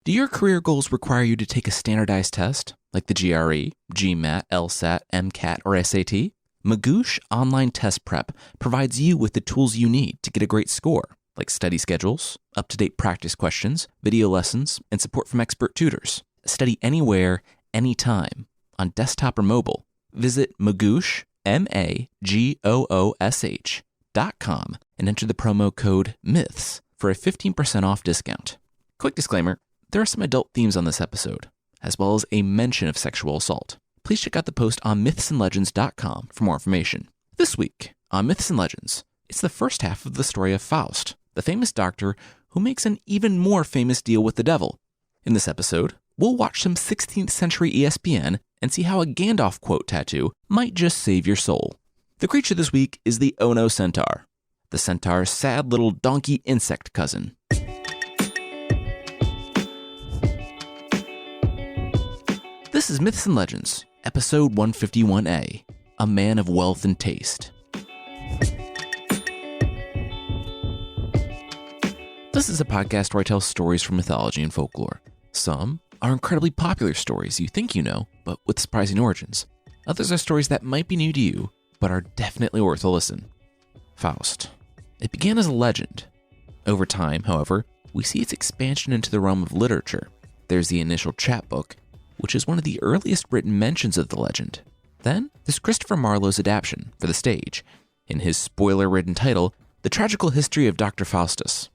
Do your career goals require you to take a standardized test, like the GRE, GMAT, LSAT, MCAT, or SAT? Magoosh Online Test Prep provides you with the tools you need to get a great score, like study schedules, up-to-date practice questions, video lessons, and support from expert tutors. Study anywhere, anytime, on desktop or mobile. Visit Magoosh, MAGOOSH.com and enter the promo code MYTHS for a 15% off discount. Quick disclaimer, there are some adult themes on this episode, as well as a mention of sexual assault. Please check out the post on mythsandlegends.com for more information. This week on Myths and Legends, it's the first half of the story of Faust, the famous doctor who makes an even more famous deal with the devil. In this episode, we'll watch some 16th century ESPN and see how a Gandalf quote tattoo might just save your soul. The creature this week is the onocentaur, the centaur's sad little donkey insect cousin. This is Myths and Legends, episode 151A, A Man of Wealth and Taste. This is a podcast where I tell stories from mythology and folklore. Some are incredibly popular stories you think you know, but with surprising origins. Others are stories that might be new to you, but are definitely worth a listen. Faust. It began as a legend. Over time, however, we see its expansion into the realm of literature. There's the initial chapbook, which is one of the earliest written mentions of the legend. Then, there's Christopher Marlowe's adaptation for the stage, in his spoiler-ridden title, The Tragical History of Dr. Faustus.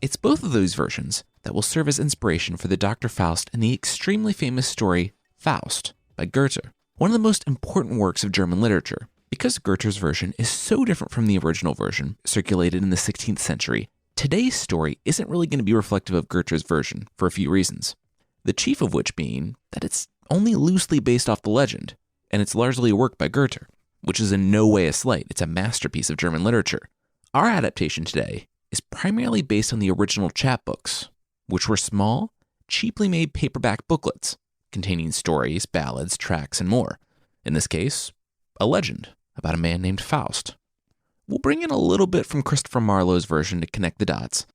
It's both of those versions that will serve as inspiration for the Dr. Faust and the extremely famous story Faust by Goethe, one of the most important works of German literature. Because Goethe's version is so different from the original version circulated in the 16th century, today's story isn't really going to be reflective of Goethe's version for a few reasons. The chief of which being that it's only loosely based off the legend, and it's largely a work by Goethe, which is in no way a slight. It's a masterpiece of German literature. Our adaptation today is primarily based on the original chapbooks, which were small, cheaply made paperback booklets containing stories, ballads, tracts, and more. In this case, a legend about a man named Faust. We'll bring in a little bit from Christopher Marlowe's version to connect the dots,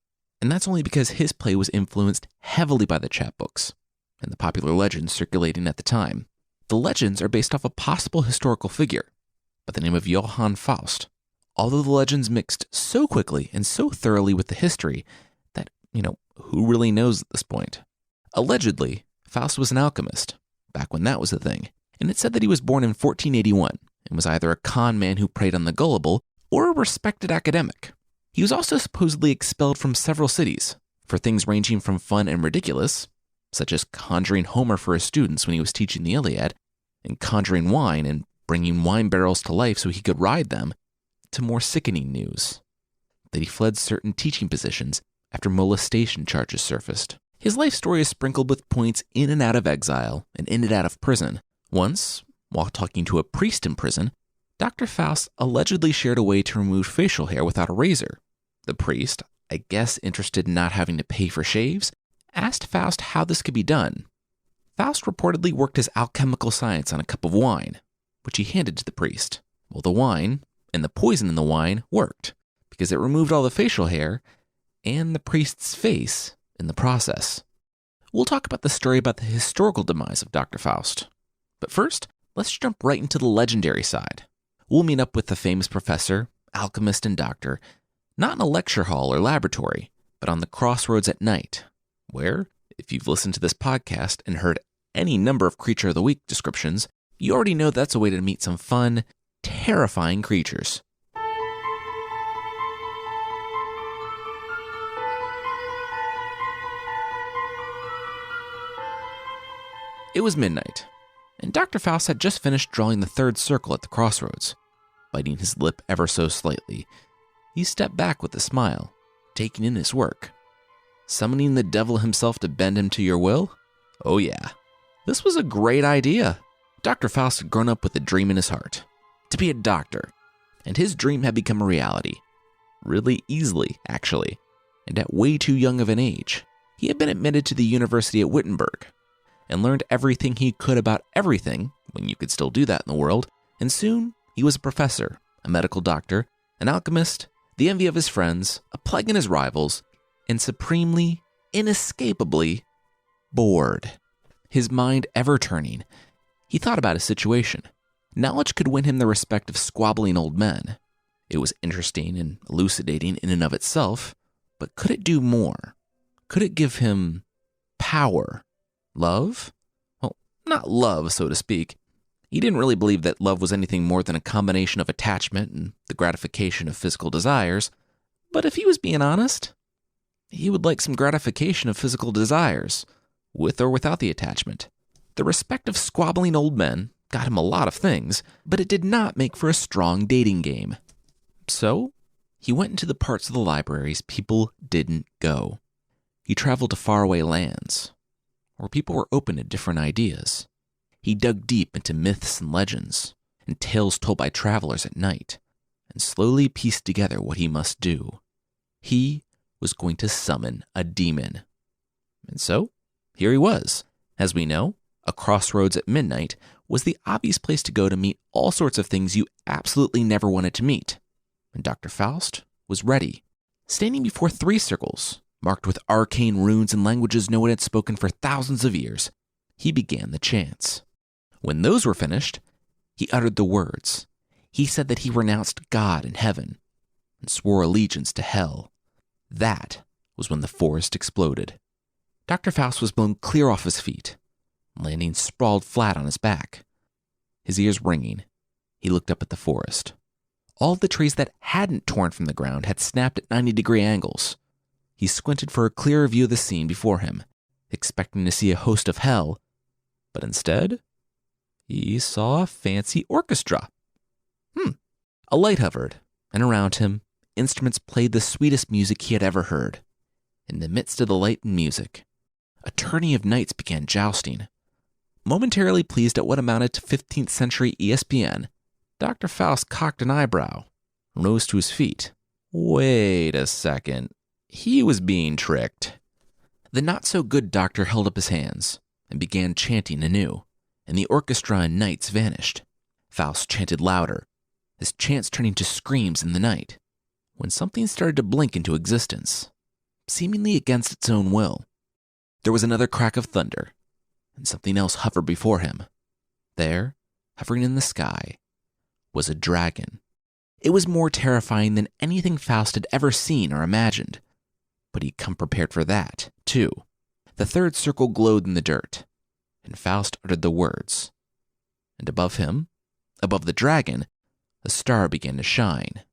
and that's only because his play was influenced heavily by the chapbooks and the popular legends circulating at the time. The legends are based off a possible historical figure by the name of Johann Faust, although the legends mixed so quickly and so thoroughly with the history that, who really knows at this point? Allegedly, Faust was an alchemist, back when that was a thing, and it said that he was born in 1481 and was either a con man who preyed on the gullible or a respected academic. He was also supposedly expelled from several cities for things ranging from fun and ridiculous, such as conjuring Homer for his students when he was teaching the Iliad, and conjuring wine and bringing wine barrels to life so he could ride them, to more sickening news, that he fled certain teaching positions after molestation charges surfaced. His life story is sprinkled with points in and out of exile and in and out of prison. Once, while talking to a priest in prison, Dr. Faust allegedly shared a way to remove facial hair without a razor. The priest, I guess interested in not having to pay for shaves, asked Faust how this could be done. Faust reportedly worked his alchemical science on a cup of wine, which he handed to the priest. Well, the wine and the poison in the wine worked, because it removed all the facial hair and the priest's face in the process. We'll talk about the story about the historical demise of Dr. Faust. But first, let's jump right into the legendary side. We'll meet up with the famous professor, alchemist, and doctor, not in a lecture hall or laboratory, but on the crossroads at night, where, if you've listened to this podcast and heard any number of Creature of the Week descriptions, you already know that's a way to meet some fun, terrifying creatures. It was midnight, and Dr. Faust had just finished drawing the third circle at the crossroads. Biting his lip ever so slightly, he stepped back with a smile, taking in his work. Summoning the devil himself to bend him to your will? Oh yeah, this was a great idea. Dr. Faust had grown up with a dream in his heart, to be a doctor, and his dream had become a reality. Really easily, actually, and at way too young of an age. He had been admitted to the university at Wittenberg, and learned everything he could about everything, when you could still do that in the world, and soon he was a professor, a medical doctor, an alchemist, the envy of his friends, a plague in his rivals, and supremely, inescapably, bored. His mind ever turning, he thought about his situation. Knowledge could win him the respect of squabbling old men. It was interesting and elucidating in and of itself, but could it do more? Could it give him power? Love? Well, not love, so to speak. He didn't really believe that love was anything more than a combination of attachment and the gratification of physical desires. But if he was being honest, he would like some gratification of physical desires, with or without the attachment. The respect of squabbling old men got him a lot of things, but it did not make for a strong dating game. So, he went into the parts of the libraries people didn't go. He traveled to faraway lands, where people were open to different ideas. He dug deep into myths and legends, and tales told by travelers at night, and slowly pieced together what he must do. He was going to summon a demon. And so, here he was. As we know, a crossroads at midnight was the obvious place to go to meet all sorts of things you absolutely never wanted to meet. And Dr. Faust was ready. Standing before 3 circles, marked with arcane runes and languages no one had spoken for thousands of years, he began the chants. When those were finished, he uttered the words. He said that he renounced God and heaven and swore allegiance to hell. That was when the forest exploded. Dr. Faust was blown clear off his feet, landing sprawled flat on his back. His ears ringing, he looked up at the forest. All the trees that hadn't torn from the ground had snapped at 90-degree angles. He squinted for a clearer view of the scene before him, expecting to see a host of hell, but instead, he saw a fancy orchestra. A light hovered, and around him, instruments played the sweetest music he had ever heard. In the midst of the light and music, a tourney of knights began jousting. Momentarily pleased at what amounted to 15th century ESPN, Dr. Faust cocked an eyebrow and rose to his feet. Wait a second. He was being tricked. The not-so-good doctor held up his hands and began chanting anew, and the orchestra and knights vanished. Faust chanted louder, his chants turning to screams in the night, when something started to blink into existence, seemingly against its own will. There was another crack of thunder, and something else hovered before him. There, hovering in the sky, was a dragon. It was more terrifying than anything Faust had ever seen or imagined, but he'd come prepared for that, too. The 3rd circle glowed in the dirt, and Faust uttered the words. And above him, above the dragon, a star began to shine.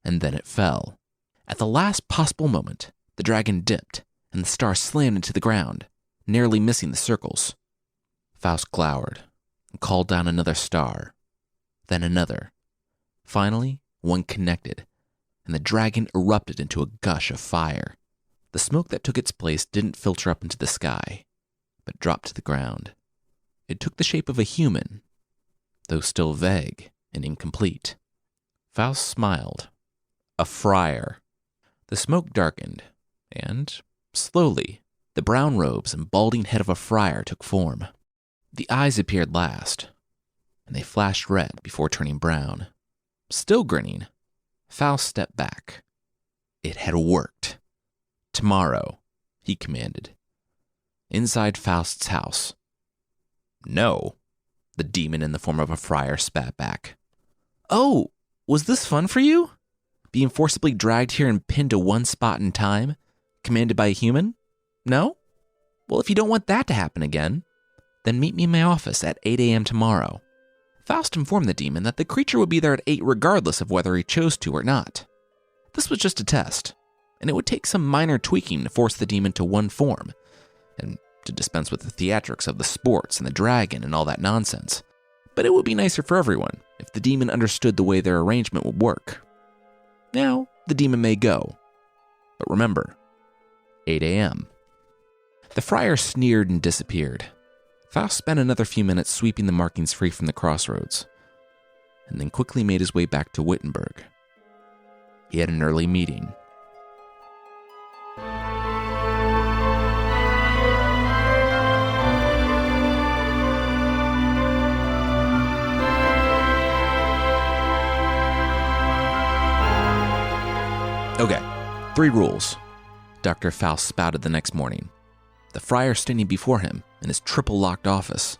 And then it fell. At the last possible moment, the dragon dipped, and the star slammed into the ground, narrowly missing the circles. Faust glowered and called down another star, then another. Finally, one connected, and the dragon erupted into a gush of fire. The smoke that took its place didn't filter up into the sky, but dropped to the ground. It took the shape of a human, though still vague and incomplete. Faust smiled. A friar. The smoke darkened, and, slowly, the brown robes and balding head of a friar took form. The eyes appeared last, and they flashed red before turning brown. Still grinning, Faust stepped back. It had worked. Tomorrow, he commanded. Inside Faust's house. No, the demon in the form of a friar spat back. Oh, was this fun for you? Being forcibly dragged here and pinned to one spot in time, commanded by a human? No? Well, if you don't want that to happen again, then meet me in my office at 8 a.m. tomorrow. Faust informed the demon that the creature would be there at 8 regardless of whether he chose to or not. This was just a test, and it would take some minor tweaking to force the demon to one form, and to dispense with the theatrics of the sports and the dragon and all that nonsense. But it would be nicer for everyone if the demon understood the way their arrangement would work. Now, the demon may go. But remember, 8 a.m. The friar sneered and disappeared. Faust spent another few minutes sweeping the markings free from the crossroads, and then quickly made his way back to Wittenberg. He had an early meeting. Okay, 3 rules, Dr. Faust spouted the next morning. the friar standing before him in his triple-locked office.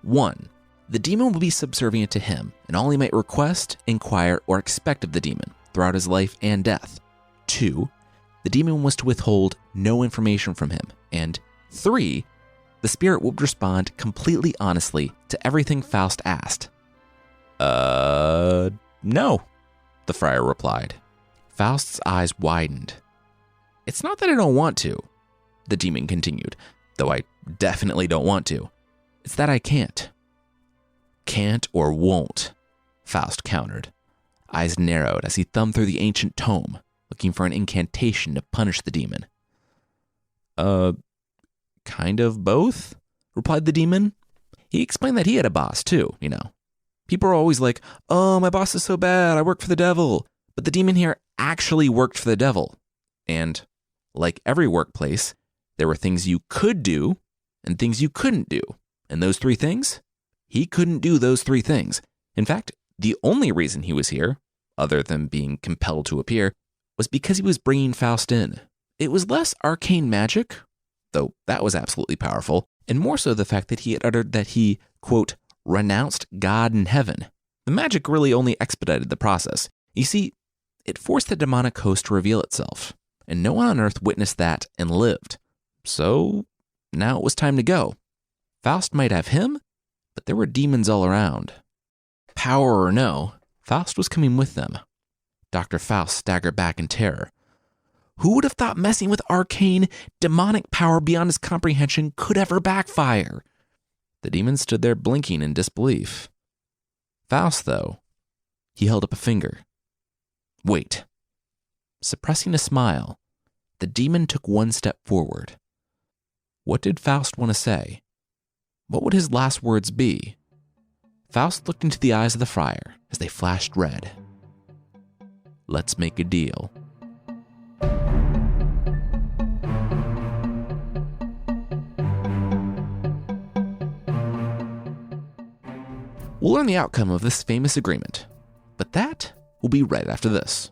1. The demon will be subservient to him, and all he might request, inquire, or expect of the demon throughout his life and death. 2. The demon was to withhold no information from him. And 3. The spirit would respond completely honestly to everything Faust asked. No, the friar replied. Faust's eyes widened. It's not that I don't want to, the demon continued, though I definitely don't want to. It's that I can't. Can't or won't, Faust countered. Eyes narrowed as he thumbed through the ancient tome, looking for an incantation to punish the demon. Kind of both, replied the demon. He explained that he had a boss too, People are always like, oh, my boss is so bad, I work for the devil. But the demon here actually worked for the devil. And, like every workplace, there were things you could do and things you couldn't do. And those 3 things? He couldn't do those 3 things. In fact, the only reason he was here, other than being compelled to appear, was because he was bringing Faust in. It was less arcane magic, though that was absolutely powerful, and more so the fact that he had uttered that he, quote, renounced God in heaven. The magic really only expedited the process. You see, it forced the demonic host to reveal itself, and no one on earth witnessed that and lived. So now it was time to go. Faust might have him, but there were demons all around. Power or no, Faust was coming with them. Dr. Faust staggered back in terror. Who would have thought messing with arcane, demonic power beyond his comprehension could ever backfire? The demon stood there blinking in disbelief. Faust, though, he held up a finger. Wait. Suppressing a smile, the demon took 1 step forward. What did Faust want to say? What would his last words be? Faust looked into the eyes of the friar as they flashed red. Let's make a deal. We'll learn the outcome of this famous agreement, but that will be right after this.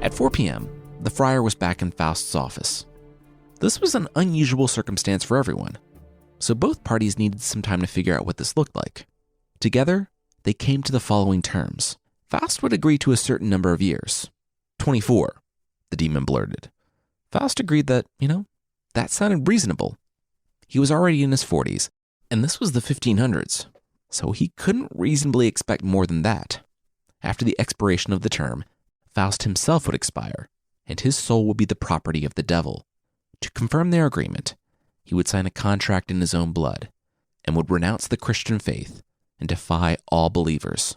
At 4 p.m., the friar was back in Faust's office. This was an unusual circumstance for everyone, so both parties needed some time to figure out what this looked like. Together, they came to the following terms. Faust would agree to a certain number of years. 24, the demon blurted. Faust agreed that, that sounded reasonable. He was already in his 40s, and this was the 1500s, so he couldn't reasonably expect more than that. After the expiration of the term, Faust himself would expire, and his soul would be the property of the devil. To confirm their agreement, he would sign a contract in his own blood, and would renounce the Christian faith and defy all believers.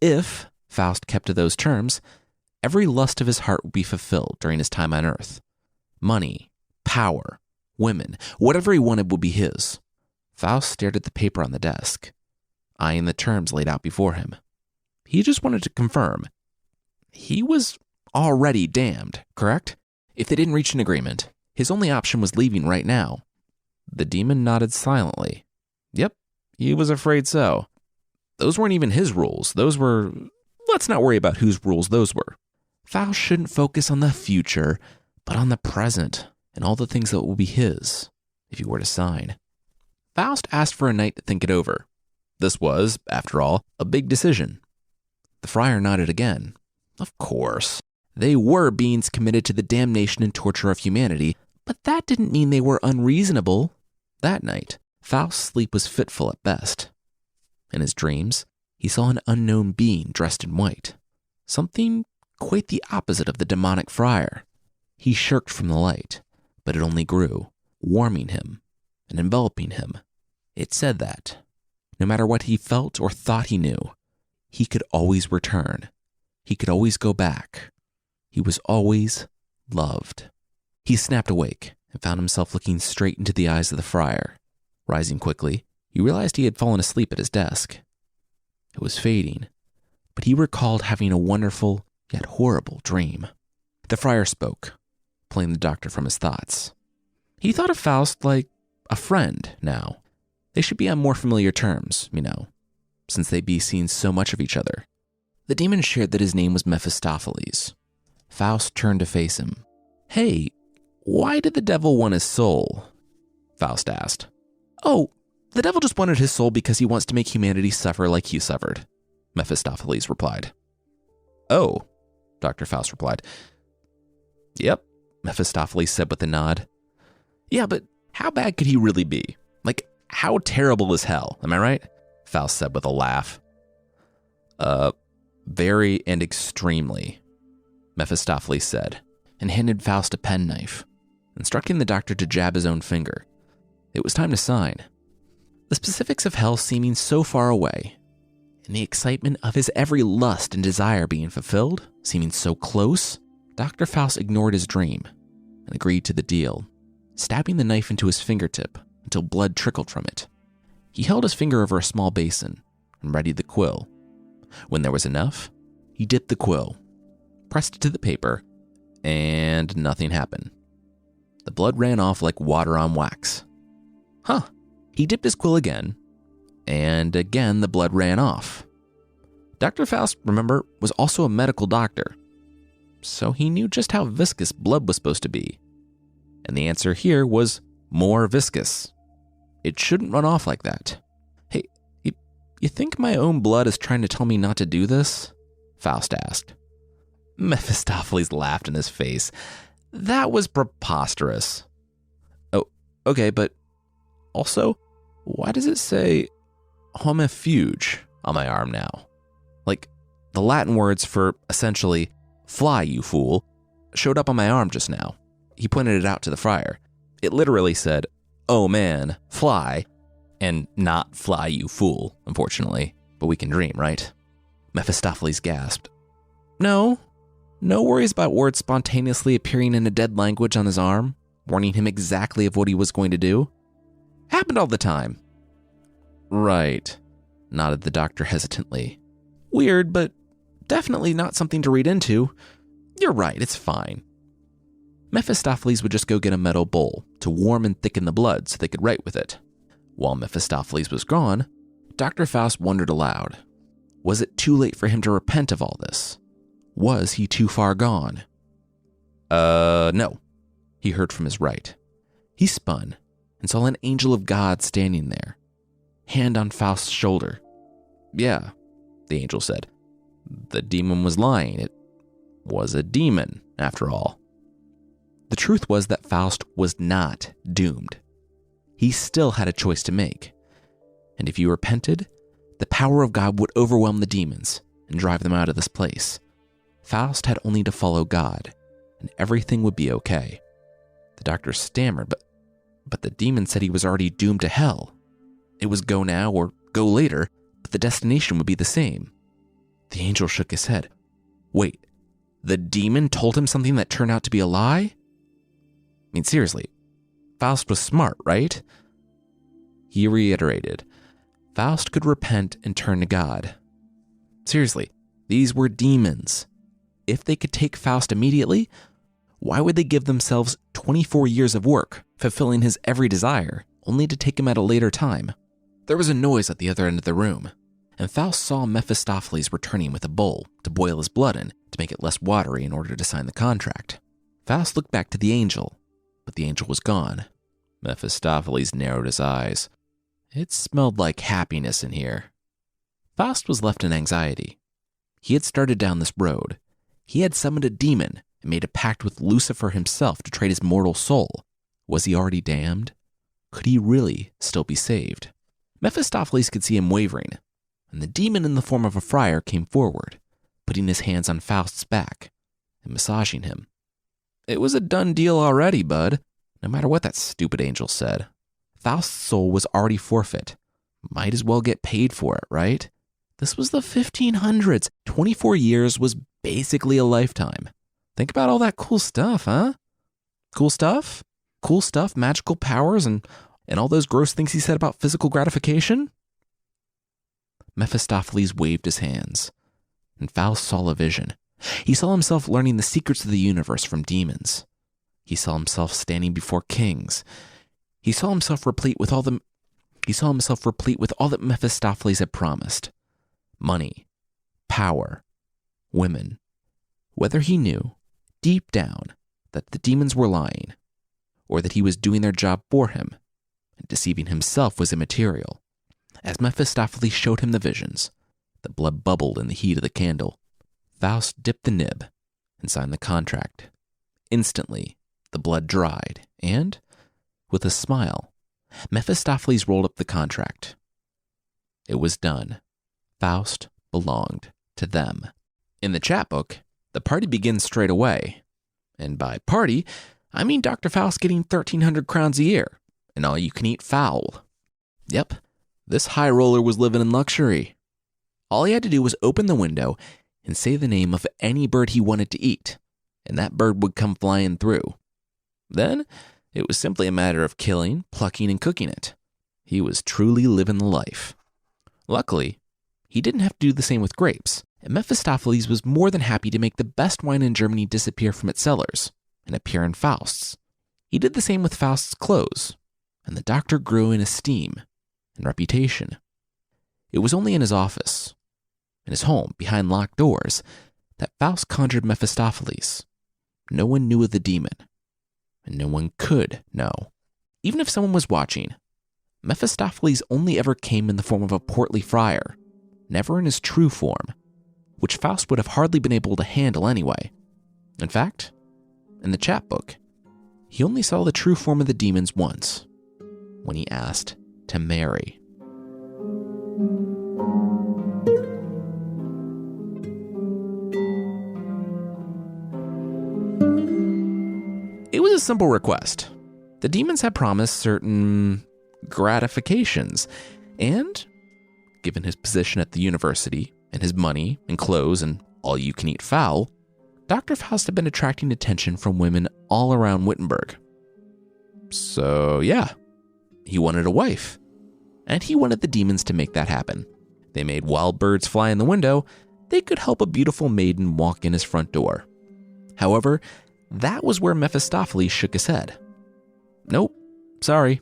If Faust kept to those terms, every lust of his heart would be fulfilled during his time on earth. Money, power, women, whatever he wanted would be his. Faust stared at the paper on the desk, eyeing the terms laid out before him. He just wanted to confirm. He was already damned, correct? If they didn't reach an agreement, his only option was leaving right now. The demon nodded silently. Yep, he was afraid so. Those weren't even his rules. Those were... Let's not worry about whose rules those were. Faust shouldn't focus on the future, but on the present and all the things that will be his if he were to sign. Faust asked for a night to think it over. This was, after all, a big decision. The friar nodded again. Of course. They were beings committed to the damnation and torture of humanity, but that didn't mean they were unreasonable. That night, Faust's sleep was fitful at best. In his dreams, he saw an unknown being dressed in white, something quite the opposite of the demonic friar. He shirked from the light, but it only grew, warming him and enveloping him. It said that, no matter what he felt or thought he knew, he could always return. He could always go back. He was always loved. He snapped awake and found himself looking straight into the eyes of the friar. Rising quickly, he realized he had fallen asleep at his desk. It was fading, but he recalled having a wonderful yet horrible dream. The friar spoke, pulling the doctor from his thoughts. He thought of Faust like a friend now. They should be on more familiar terms, since they'd be seeing so much of each other. The demon shared that his name was Mephistopheles. Faust turned to face him. "Hey, why did the devil want his soul?" Faust asked. "Oh, the devil just wanted his soul because he wants to make humanity suffer like you suffered," Mephistopheles replied. "Oh," Dr. Faust replied. "Yep," Mephistopheles said with a nod. "Yeah, but how bad could he really be? Like, how terrible is hell, am I right?" Faust said with a laugh. Very and extremely," Mephistopheles said, and handed Faust a penknife, instructing the doctor to jab his own finger. It was time to sign. The specifics of hell seeming so far away, and the excitement of his every lust and desire being fulfilled seeming so close, Dr. Faust ignored his dream and agreed to the deal, stabbing the knife into his fingertip until blood trickled from it. He held his finger over a small basin and readied the quill. When there was enough, he dipped the quill, pressed it to the paper, and nothing happened. The blood ran off like water on wax. He dipped his quill again, and again the blood ran off. Dr. Faust, remember, was also a medical doctor, so he knew just how viscous blood was supposed to be. And the answer here was more viscous. It shouldn't run off like that. "Hey, you think my own blood is trying to tell me not to do this?" Faust asked. Mephistopheles laughed in his face. That was preposterous. "Oh, okay, but also, why does it say homo fuge on my arm now? Like, the Latin words for, essentially, fly, you fool, showed up on my arm just now." He pointed it out to the friar. It literally said, "Oh man, fly," and not "fly, you fool," unfortunately, but we can dream, right? Mephistopheles gasped. No worries about words spontaneously appearing in a dead language on his arm, warning him exactly of what he was going to do. Happened all the time. "Right," nodded the doctor hesitantly. "Weird, but definitely not something to read into. You're right, it's fine." Mephistopheles would just go get a metal bowl to warm and thicken the blood so they could write with it. While Mephistopheles was gone, Dr. Faust wondered aloud. Was it too late for him to repent of all this? Was he too far gone? No, he heard from his right. He spun and saw an angel of God standing there, hand on Faust's shoulder. "Yeah," the angel said. "The demon was lying. It was a demon, after all." The truth was that Faust was not doomed. He still had a choice to make. And if he repented, the power of God would overwhelm the demons and drive them out of this place. Faust had only to follow God, and everything would be okay. The doctor stammered, but the demon said he was already doomed to hell. It was go now or go later, but the destination would be the same. The angel shook his head. Wait, the demon told him something that turned out to be a lie? I mean, seriously, Faust was smart, right? He reiterated, Faust could repent and turn to God. Seriously, these were demons. If they could take Faust immediately, why would they give themselves 24 years of work, fulfilling his every desire, only to take him at a later time? There was a noise at the other end of the room, and Faust saw Mephistopheles returning with a bowl to boil his blood in to make it less watery in order to sign the contract. Faust looked back to the angel, but the angel was gone. Mephistopheles narrowed his eyes. It smelled like happiness in here. Faust was left in anxiety. He had started down this road. He had summoned a demon and made a pact with Lucifer himself to trade his mortal soul. Was he already damned? Could he really still be saved? Mephistopheles could see him wavering, and the demon in the form of a friar came forward, putting his hands on Faust's back and massaging him. It was a done deal already, bud, no matter what that stupid angel said. Faust's soul was already forfeit. Might as well get paid for it, right? This was the 1500s. 24 years was basically a lifetime. Think about all that cool stuff, huh? Cool stuff? Cool stuff, magical powers, and all those gross things he said about physical gratification? Mephistopheles waved his hands, and Faust saw a vision. He saw himself learning the secrets of the universe from demons. He saw himself standing before kings. He saw himself replete with all that Mephistopheles had promised. money, power, women. Whether he knew, deep down, that the demons were lying, or that he was doing their job for him, and deceiving himself was immaterial. As Mephistopheles showed him the visions, the blood bubbled in the heat of the candle. Faust dipped the nib and signed the contract. Instantly, the blood dried, and, with a smile, Mephistopheles rolled up the contract. It was done. Faust belonged to them. In the chapbook, the party begins straight away. And by party, I mean Dr. Faust getting 1,300 crowns a year, and all you can eat fowl. Yep, this high roller was living in luxury. All he had to do was open the window and say the name of any bird he wanted to eat, and that bird would come flying through. Then, it was simply a matter of killing, plucking, and cooking it. He was truly living the life. Luckily, he didn't have to do the same with grapes, and Mephistopheles was more than happy to make the best wine in Germany disappear from its cellars and appear in Faust's. He did the same with Faust's clothes, and the doctor grew in esteem and reputation. It was only in his office, in his home behind locked doors, that Faust conjured Mephistopheles. No one knew of the demon, and no one could know. Even if someone was watching, Mephistopheles only ever came in the form of a portly friar, never in his true form, which Faust would have hardly been able to handle anyway. In fact, in the chapbook, he only saw the true form of the demons once, when he asked to marry. It was a simple request. The demons had promised certain gratifications, and, given his position at the university, and his money and clothes and all-you-can-eat fowl, Dr. Faust had been attracting attention from women all around Wittenberg. So yeah, he wanted a wife, and he wanted the demons to make that happen. They made wild birds fly in the window. They could help a beautiful maiden walk in his front door. However, that was where Mephistopheles shook his head. Nope, sorry,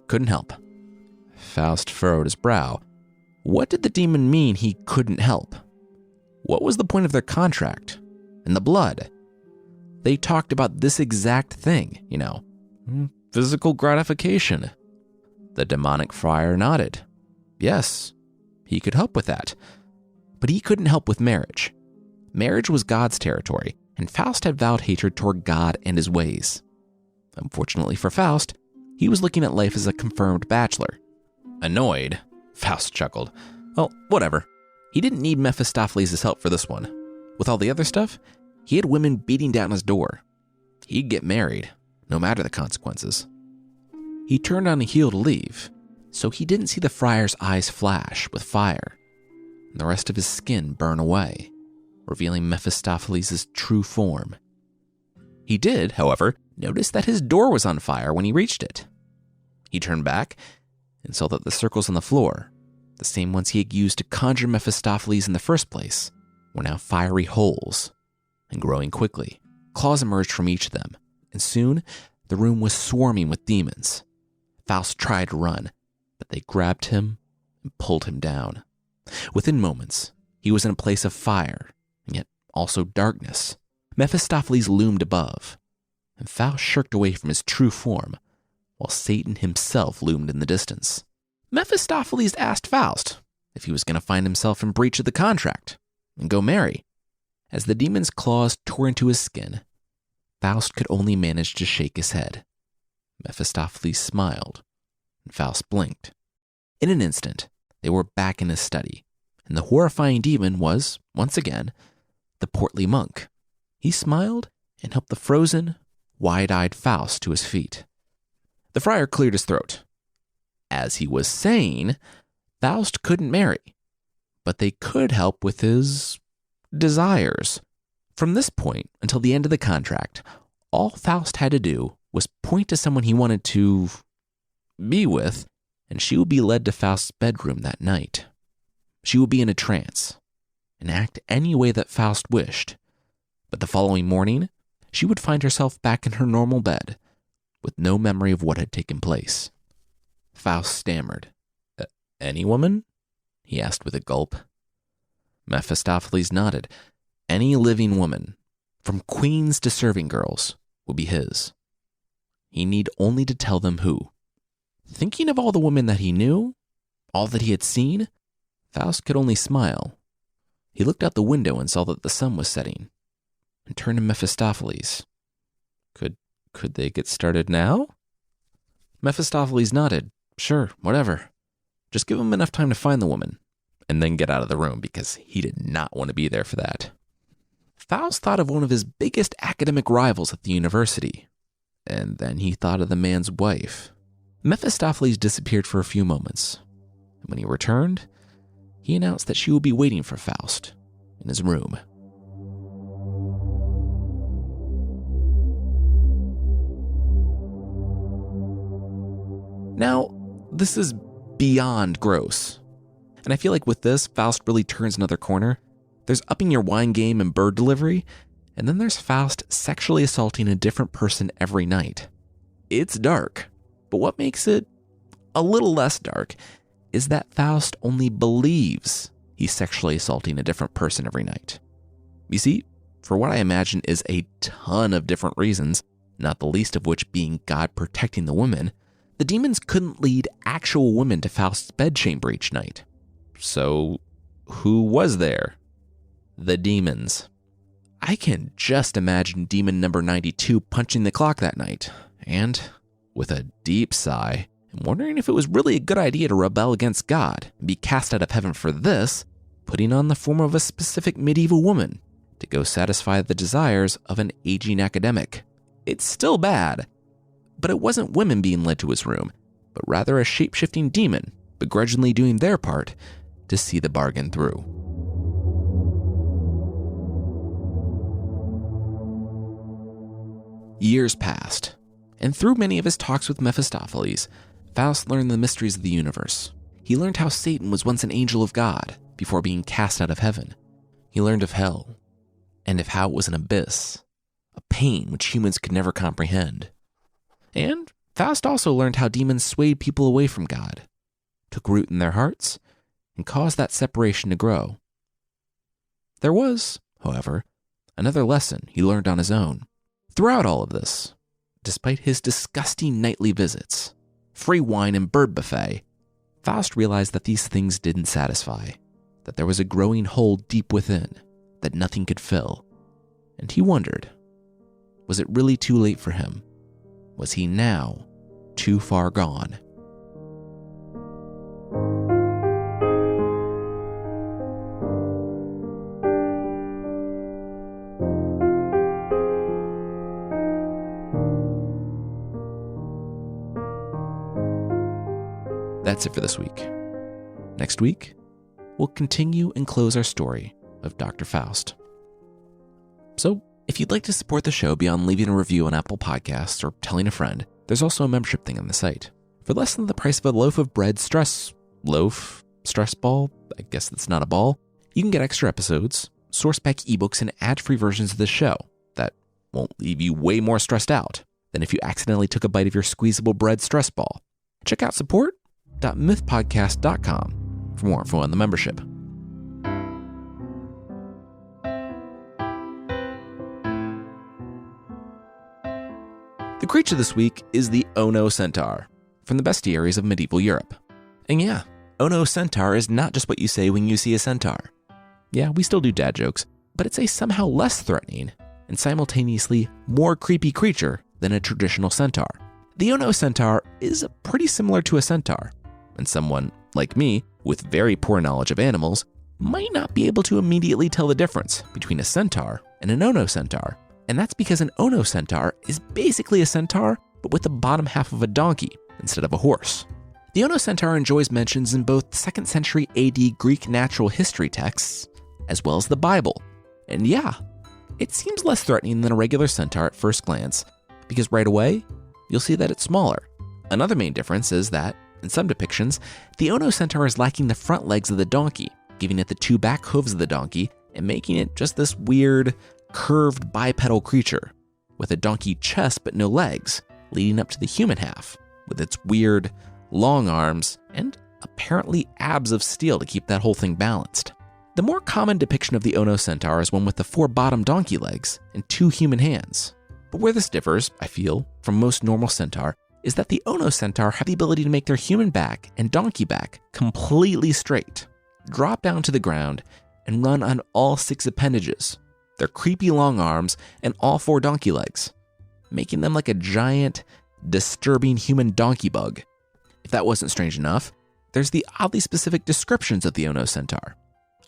couldn't help. Faust furrowed his brow. What did the demon mean he couldn't help? What was the point of their contract? And the blood? They talked about this exact thing, physical gratification. The demonic friar nodded. Yes, he could help with that. But he couldn't help with marriage. Marriage was God's territory, and Faust had vowed hatred toward God and his ways. Unfortunately for Faust, he was looking at life as a confirmed bachelor. Annoyed, Faust chuckled. Well, whatever. He didn't need Mephistopheles' help for this one. With all the other stuff, he had women beating down his door. He'd get married, no matter the consequences. He turned on a heel to leave, so he didn't see the friar's eyes flash with fire, and the rest of his skin burn away, revealing Mephistopheles' true form. He did, however, notice that his door was on fire when he reached it. He turned back and saw that the circles on the floor, the same ones he had used to conjure Mephistopheles in the first place, were now fiery holes, and growing quickly. Claws emerged from each of them, and soon the room was swarming with demons. Faust tried to run, but they grabbed him and pulled him down. Within moments, he was in a place of fire, and yet also darkness. Mephistopheles loomed above, and Faust shirked away from his true form, while Satan himself loomed in the distance. Mephistopheles asked Faust if he was going to find himself in breach of the contract and go marry. As the demon's claws tore into his skin, Faust could only manage to shake his head. Mephistopheles smiled, and Faust blinked. In an instant, they were back in his study, and the horrifying demon was, once again, the portly monk. He smiled and helped the frozen, wide-eyed Faust to his feet. The friar cleared his throat. As he was saying, Faust couldn't marry, but they could help with his desires. From this point until the end of the contract, all Faust had to do was point to someone he wanted to be with, and she would be led to Faust's bedroom that night. She would be in a trance and act any way that Faust wished, but the following morning, she would find herself back in her normal bed, with no memory of what had taken place. Faust stammered. Any woman? He asked with a gulp. Mephistopheles nodded. Any living woman, from queens to serving girls, would be his. He need only to tell them who. Thinking of all the women that he knew, all that he had seen, Faust could only smile. He looked out the window and saw that the sun was setting, and turned to Mephistopheles. Could they get started now? Mephistopheles nodded. Sure, whatever. Just give him enough time to find the woman, and then get out of the room, because he did not want to be there for that. Faust thought of one of his biggest academic rivals at the university, and then he thought of the man's wife. Mephistopheles disappeared for a few moments, and when he returned, he announced that she would be waiting for Faust in his room. Now, this is beyond gross. And I feel like with this, Faust really turns another corner. There's upping your wine game and bird delivery, and then there's Faust sexually assaulting a different person every night. It's dark, but what makes it a little less dark is that Faust only believes he's sexually assaulting a different person every night. You see, for what I imagine is a ton of different reasons, not the least of which being God protecting the women, the demons couldn't lead actual women to Faust's bedchamber each night. So, who was there? The demons. I can just imagine demon number 92 punching the clock that night, and, with a deep sigh, and wondering if it was really a good idea to rebel against God and be cast out of heaven for this, putting on the form of a specific medieval woman to go satisfy the desires of an aging academic. It's still bad, but it wasn't women being led to his room, but rather a shape-shifting demon begrudgingly doing their part to see the bargain through. Years passed, and through many of his talks with Mephistopheles, Faust learned the mysteries of the universe. He learned how Satan was once an angel of God before being cast out of heaven. He learned of hell, and of how it was an abyss, a pain which humans could never comprehend. And Faust also learned how demons swayed people away from God, took root in their hearts, and caused that separation to grow. There was, however, another lesson he learned on his own. Throughout all of this, despite his disgusting nightly visits, free wine and bird buffet, Faust realized that these things didn't satisfy, that there was a growing hole deep within that nothing could fill. And he wondered, was it really too late for him? Was he now too far gone? That's it for this week. Next week, we'll continue and close our story of Dr. Faust. So, if you'd like to support the show beyond leaving a review on Apple Podcasts or telling a friend, there's also a membership thing on the site. For less than the price of a loaf of bread stress ball, I guess that's not a ball, you can get extra episodes, source pack ebooks, and ad-free versions of the show that won't leave you way more stressed out than if you accidentally took a bite of your squeezable bread stress ball. Check out support.mythpodcast.com for more info on the membership. The creature this week is the onocentaur, from the bestiaries of medieval Europe. And yeah, onocentaur is not just what you say when you see a centaur. Yeah, we still do dad jokes, but it's a somehow less threatening and simultaneously more creepy creature than a traditional centaur. The onocentaur is pretty similar to a centaur, and someone, like me, with very poor knowledge of animals, might not be able to immediately tell the difference between a centaur and an onocentaur. And that's because an onocentaur is basically a centaur, but with the bottom half of a donkey instead of a horse. The onocentaur enjoys mentions in both 2nd century AD Greek natural history texts, as well as the Bible. And yeah, it seems less threatening than a regular centaur at first glance, because right away, you'll see that it's smaller. Another main difference is that, in some depictions, the onocentaur is lacking the front legs of the donkey, giving it the 2 back hooves of the donkey, and making it just this weird, curved bipedal creature, with a donkey chest but no legs, leading up to the human half, with its weird, long arms and apparently abs of steel to keep that whole thing balanced. The more common depiction of the onocentaur is one with the 4 bottom donkey legs and 2 human hands. But where this differs, I feel, from most normal centaur is that the onocentaur have the ability to make their human back and donkey back completely straight, drop down to the ground, and run on all 6 appendages, their creepy long arms, and all 4 donkey legs, making them like a giant, disturbing human donkey bug. If that wasn't strange enough, there's the oddly specific descriptions of the onocentaur.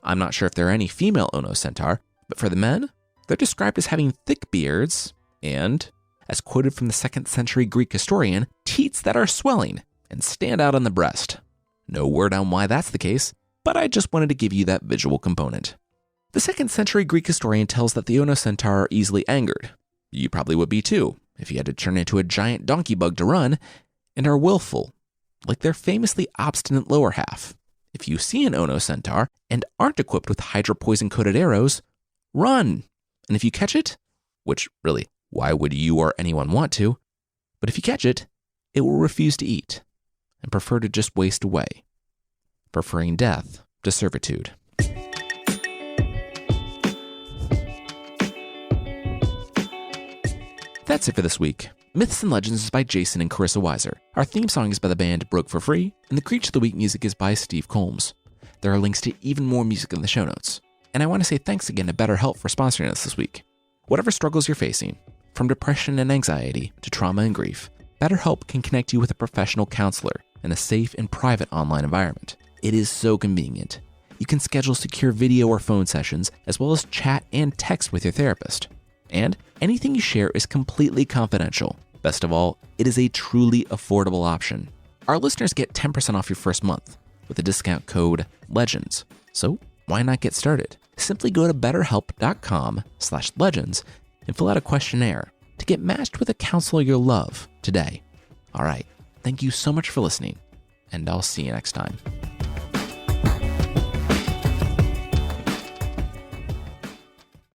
I'm not sure if there are any female onocentaur, but for the men, they're described as having thick beards and, as quoted from the 2nd century Greek historian, teats that are swelling and stand out on the breast. No word on why that's the case, but I just wanted to give you that visual component. The 2nd century Greek historian tells that the onocentaur are easily angered. You probably would be too, if you had to turn into a giant donkey bug to run, and are willful, like their famously obstinate lower half. If you see an onocentaur and aren't equipped with hydropoison-coated arrows, run. And if you catch it, which really, why would you or anyone want to? But if you catch it, it will refuse to eat and prefer to just waste away, preferring death to servitude. That's it for this week. Myths and Legends is by Jason and Carissa Weiser. Our theme song is by the band Broke for Free, and the Creature of the Week music is by Steve Combs. There are links to even more music in the show notes. And I want to say thanks again to BetterHelp for sponsoring us this week. Whatever struggles you're facing, from depression and anxiety to trauma and grief, BetterHelp can connect you with a professional counselor in a safe and private online environment. It is so convenient. You can schedule secure video or phone sessions, as well as chat and text with your therapist. And anything you share is completely confidential. Best of all, it is a truly affordable option. Our listeners get 10% off your first month with the discount code LEGENDS. So why not get started? Simply go to betterhelp.com/legends and fill out a questionnaire to get matched with a counselor you'll love today. All right. Thank you so much for listening, and I'll see you next time.